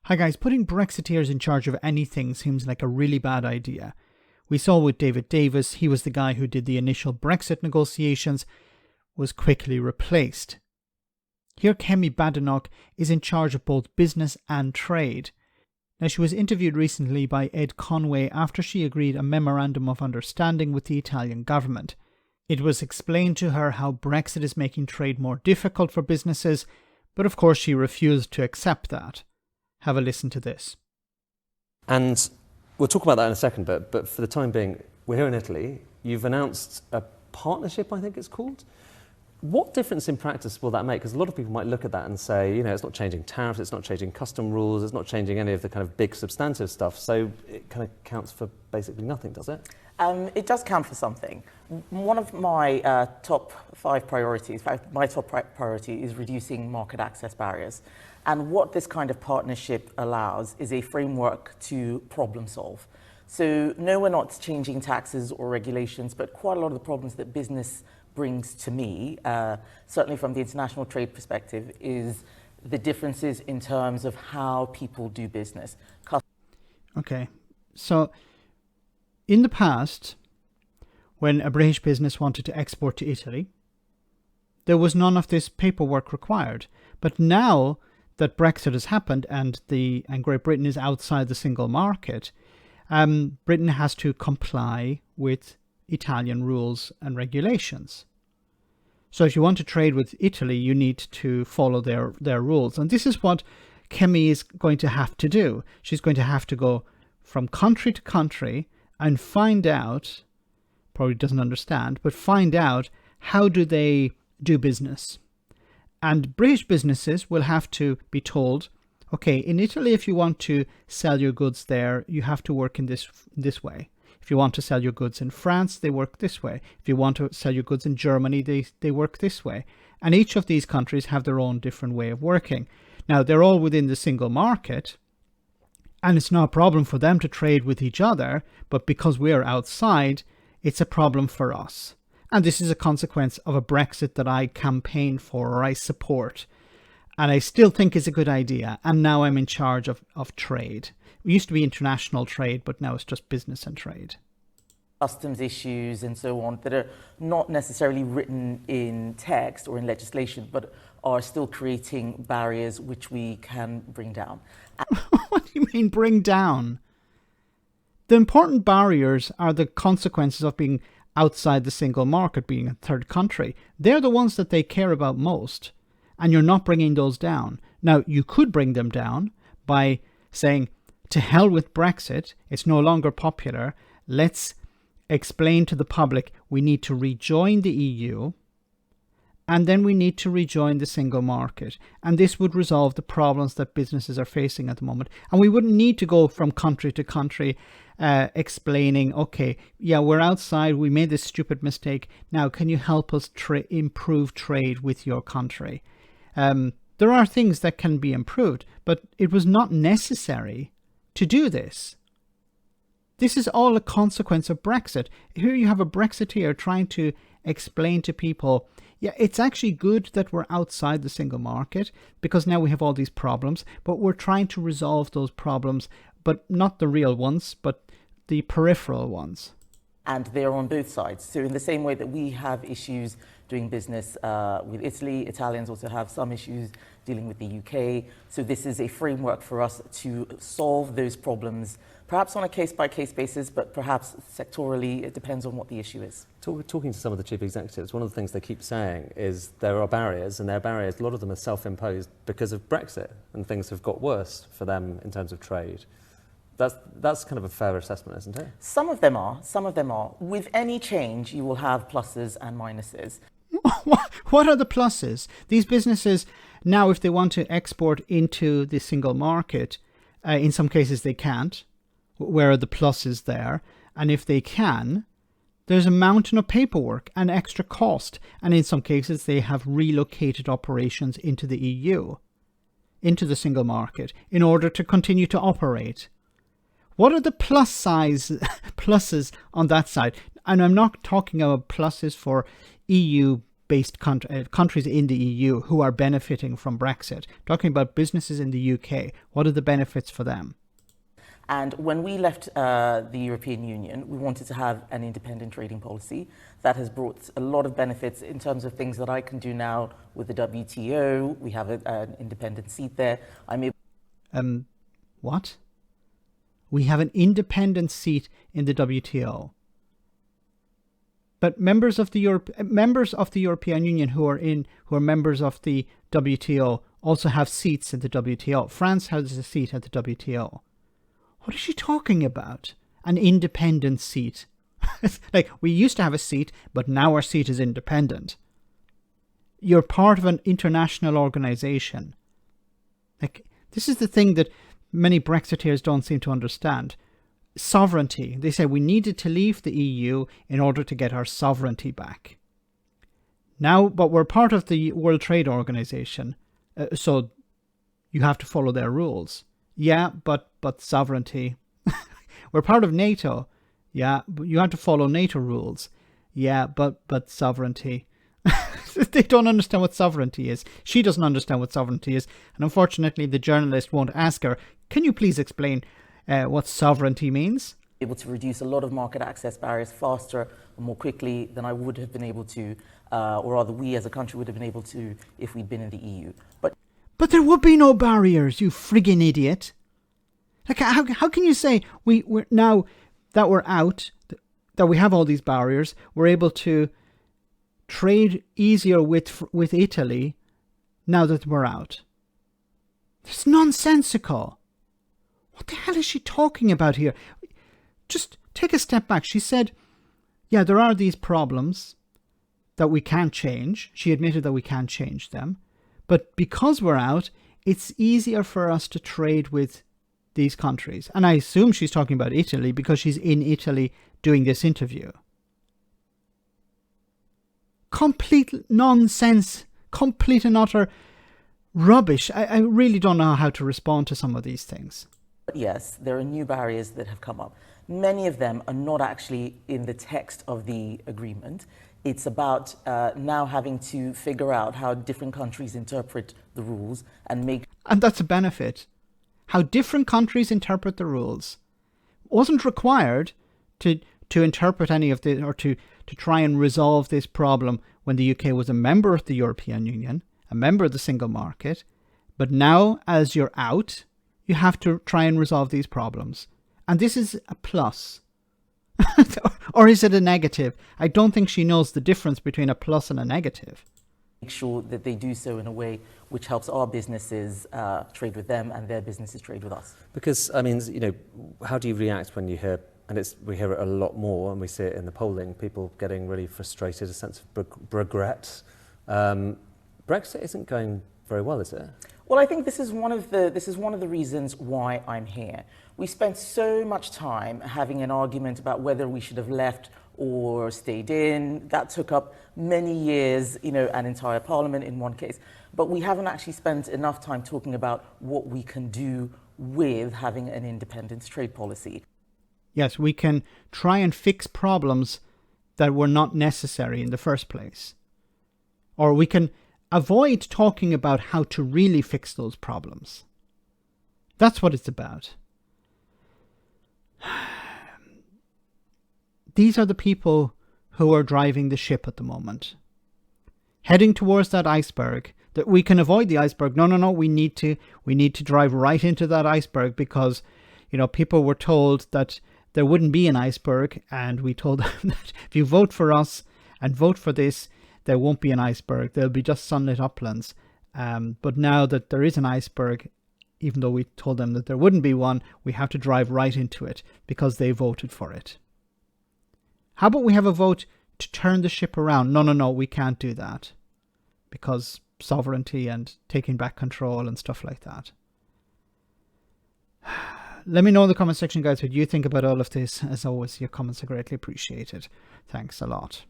Hi guys, putting Brexiteers in charge of anything seems like a really bad idea. We saw with David Davis, he was the guy who did the initial Brexit negotiations, was quickly replaced. Here Kemi Badenoch is in charge of both business and trade. Now she was interviewed recently by Ed Conway after she agreed a memorandum of understanding with the Italian government. It was explained to her how Brexit is making trade more difficult for businesses, but of course she refused to accept that. Have a listen to this. And we'll talk about that in a second, but for the time being, we're here in Italy. You've announced a partnership, I think it's called. What difference in practice will that make? Because a lot of people might look at that and say, it's not changing tariffs, it's not changing custom rules, it's not changing any of the kind of big substantive stuff, so it kind of counts for basically nothing, does it? It does count for something. One of my top 5 priorities, my top priority is reducing market access barriers. And what this kind of partnership allows is a framework to problem solve. So no, we're not changing taxes or regulations, but quite a lot of the problems that business brings to me, certainly from the international trade perspective, is the differences in terms of how people do business. Okay, so in the past, when a British business wanted to export to Italy, there was none of this paperwork required. But now that Brexit has happened and Great Britain is outside the single market, Britain has to comply with Italian rules and regulations. So if you want to trade with Italy, you need to follow their rules. And this is what Kemi is going to have to do. She's going to have to go from country to country and find out, probably doesn't understand, but find out how do they do business. And British businesses will have to be told, okay, in Italy, if you want to sell your goods there, you have to work in this way. If you want to sell your goods in France, they work this way. If you want to sell your goods in Germany, they work this way. And each of these countries have their own different way of working. Now, they're all within the single market, and it's not a problem for them to trade with each other, but because we're outside, it's a problem for us. And this is a consequence of a Brexit that I campaign for or I support. And I still think it's a good idea. And now I'm in charge of trade. It used to be international trade, but now it's just business and trade. Customs issues and so on that are not necessarily written in text or in legislation, but are still creating barriers which we can bring down. What do you mean bring down? The important barriers are the consequences of being outside the single market, being a third country. They're the ones that they care about most, and you're not bringing those down. Now, you could bring them down by saying, to hell with Brexit, it's no longer popular, let's explain to the public we need to rejoin the EU, and then we need to rejoin the single market. And this would resolve the problems that businesses are facing at the moment. And we wouldn't need to go from country to country explaining, okay, yeah, we're outside, we made this stupid mistake. Now, can you help us improve trade with your country? There are things that can be improved, but it was not necessary to do this. This is all a consequence of Brexit. Here you have a Brexiteer trying to explain to people, yeah, it's actually good that we're outside the single market because now we have all these problems, but we're trying to resolve those problems, but not the real ones, but the peripheral ones. And they're on both sides. So in the same way that we have issues doing business with Italy, Italians also have some issues dealing with the UK. So this is a framework for us to solve those problems, perhaps on a case-by-case basis, but perhaps sectorally, it depends on what the issue is. Talking to some of the chief executives, one of the things they keep saying is there are barriers, and their barriers, a lot of them are self-imposed because of Brexit, and things have got worse for them in terms of trade. That's kind of a fair assessment, isn't it? Some of them are. With any change, you will have pluses and minuses. What are the pluses? These businesses, now if they want to export into the single market, in some cases they can't. Where are the pluses there? And if they can, there's a mountain of paperwork and extra cost. And in some cases, they have relocated operations into the EU, into the single market, in order to continue to operate. What are the pluses on that side? And I'm not talking about pluses for EU based countries in the EU who are benefiting from Brexit. Talking about businesses in the UK, what are the benefits for them? And when we left the European Union, we wanted to have an independent trading policy that has brought a lot of benefits in terms of things that I can do now with the WTO. We have an independent seat there. I'm able. What? We have an independent seat in the WTO. But members of the European Union who are members of the WTO also have seats in the WTO. France has a seat at the WTO. What is she talking about? An independent seat. Like, we used to have a seat, but now our seat is independent. You're part of an international organization. Like, this is the thing that many Brexiteers don't seem to understand. Sovereignty. They say we needed to leave the EU in order to get our sovereignty back. Now, but we're part of the World Trade Organization, so you have to follow their rules. Yeah, but sovereignty. We're part of NATO. Yeah, but you have to follow NATO rules. Yeah, but sovereignty. They don't understand what sovereignty is. She doesn't understand what sovereignty is. And unfortunately, the journalist won't ask her, can you please explain what sovereignty means? Able to reduce a lot of market access barriers faster and more quickly than I would have been able to, or rather we as a country would have been able to if we'd been in the EU. But there would be no barriers, you friggin' idiot. Like, how can you say we're now that we're out, that we have all these barriers, we're able to trade easier with Italy now that we're out? It's nonsensical. What the hell is she talking about here? Just take a step back. She said, yeah, there are these problems that we can't change. She admitted that we can't change them. But because we're out, it's easier for us to trade with these countries. And I assume she's talking about Italy because she's in Italy doing this interview. Complete nonsense. Complete and utter rubbish. I really don't know how to respond to some of these things. But yes, there are new barriers that have come up. Many of them are not actually in the text of the agreement. It's about now having to figure out how different countries interpret the rules and that's a benefit. How different countries interpret the rules. It wasn't required to interpret any of this or to try and resolve this problem when the UK was a member of the European Union, a member of the single market. But now, as you're out, you have to try and resolve these problems. And this is a plus. Or is it a negative? I don't think she knows the difference between a plus and a negative. Make sure that they do so in a way which helps our businesses trade with them and their businesses trade with us. Because, I mean, you know, how do you react when you hear, and we hear it a lot more and we see it in the polling, people getting really frustrated, a sense of regret. Brexit isn't going very well, is it? Well, I think this is one of the reasons why I'm here. We spent so much time having an argument about whether we should have left or stayed in. That took up many years, you know, an entire parliament in one case. But we haven't actually spent enough time talking about what we can do with having an independent trade policy. Yes, we can try and fix problems that were not necessary in the first place. Or we can avoid talking about how to really fix those problems. That's what it's about. These are the people who are driving the ship at the moment. Heading towards that iceberg. That we can avoid the iceberg. No, we need to drive right into that iceberg because, you know, people were told that there wouldn't be an iceberg, and we told them that if you vote for us and vote for this, there won't be an iceberg. There'll be just sunlit uplands. But now that there is an iceberg, even though we told them that there wouldn't be one, we have to drive right into it because they voted for it. How about we have a vote to turn the ship around? No, we can't do that because sovereignty and taking back control and stuff like that. Let me know in the comment section, guys, what you think about all of this. As always, your comments are greatly appreciated. Thanks a lot.